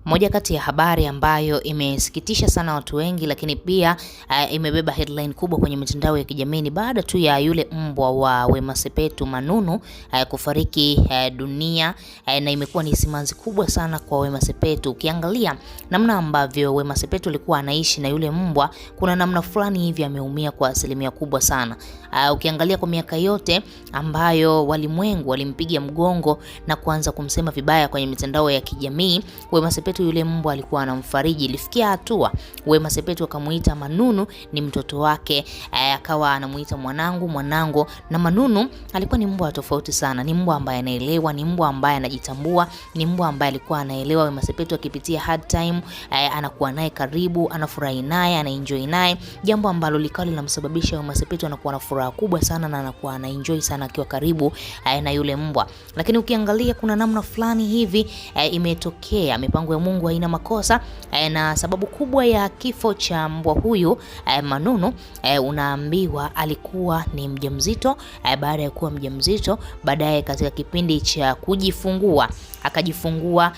Moja kati ya habari ambayo imesikitisha sana watu wengi, lakini pia imebeba headline kubwa kwenye mitandao ya kijamii baada tu ya yule mbwa wa Wema Sepetu Manunu kufariki dunia, na imekuwa ni simanzi kubwa sana kwa Wema Sepetu. Ukiangalia namna ambavyo Wema Sepetu alikuwa anaishi na yule mbwa, kuna namna fulani hivi ameumia kwa asilimia kubwa sana. Ukiangalia kwa miaka yote ambayo walimwengu walimpiga mgongo na kuanza kumsema vibaya kwenye mitandao ya kijamii, Wema Sepetu yule mbwa alikuwa anamfariji. Ilifikia hatua Wema Sepetu akamuita Manunu ni mtoto wake, akawa anamuita mwanangu, na Manunu alikuwa ni mbwa tofauti sana. Ni mbwa ambaye anaelewa, ni mbwa ambaye anajitambua, ni mbwa ambaye alikuwa anaelewa Wema Sepetu akipitia hard time, anakuwa naye karibu, anafurahi naye, anaenjoy naye, jambo ambalo likali linamsababisha Wema Sepetu anakuwa na furaha kubwa sana na anakuwa anaenjoy sana akiwa karibu na yule mbwa. Lakini ukiangalia kuna namna fulani hivi imetokea, mipango ya Mungu haina makosa, na sababu kubwa ya kifo cha mbwa huyu Manunu, unaambiwa alikuwa ni mjamzito. Baada ya kuwa mjamzito, baadaye katika kipindi cha kujifungua akajifungua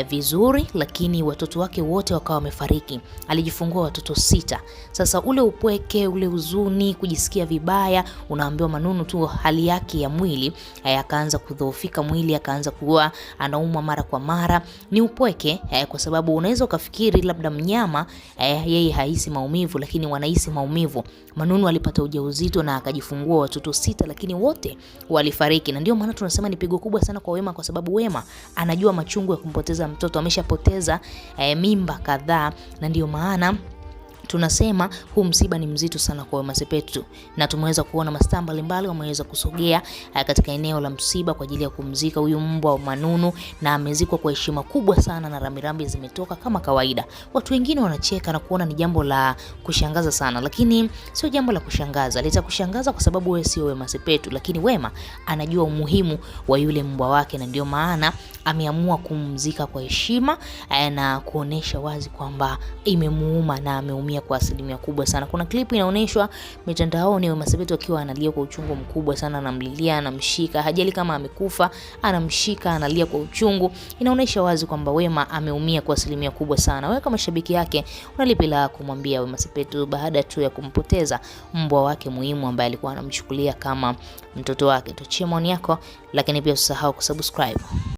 vizuri, lakini watoto wake wote wakawa wamefariki. Alijifungua watoto 6. Sasa ule upweke, ule huzuni, kujisikia vibaya, unaambiwa Manunu tu hali yake ya mwili akaanza kudhoofika mwili, akaanza kuwa anaumwa mara kwa mara. Ni upweke, kwa sababu unaweza ukafikiri labda mnyama yeye haisi maumivu, lakini wanahisi maumivu. Manunu alipata ujauzito na akajifungua watoto 6, lakini wote walifariki. Na ndio maana tunasema ni pigo kubwa sana kwa Wema, kwa sababu Wema anajua machungu ya kumpoteza mtoto, ameshapoteza mimba kadhaa, na ndio maana tunasema huu msiba ni mzito sana kwa Wema Sepetu. Na tumeweza kuona mastaa mbalimbali wameweza kusogea katika eneo la msiba kwa ajili ya kumzika huyu mbwa wa Manunu, na amezikwa kwa heshima kubwa sana na rambirambi zimetoka kama kawaida. Watu wengine wanacheka na kuona ni jambo la kushangaza sana, lakini sio jambo la kushangaza. Litakushangaza kwa sababu wewe sio Wema Sepetu, lakini Wema anajua umuhimu wa yule mbwa wake, na ndio maana ameamua kumzika kwa heshima na kuonesha wazi kwamba imemuuma na ameumia kwa asilimia kubwa sana. Kuna clip inaonyeshwa mitandaoni Wema Sepetu akiwa analia kwa uchungu mkubwa sana, anamlilia, anamshika, hajali kama amekufa, anamshika, analia kwa uchungu. Inaonyesha wazi kwamba Wema ameumia kwa asilimia kubwa sana. Wewe kama shabiki yake unalipi la kumwambia Wema Sepetu baada tu ya kumpoteza mbwa wake muhimu ambaye alikuwa anamchukulia kama mtoto wake? Tuachie maoni yako, lakini pia usisahau kusubscribe.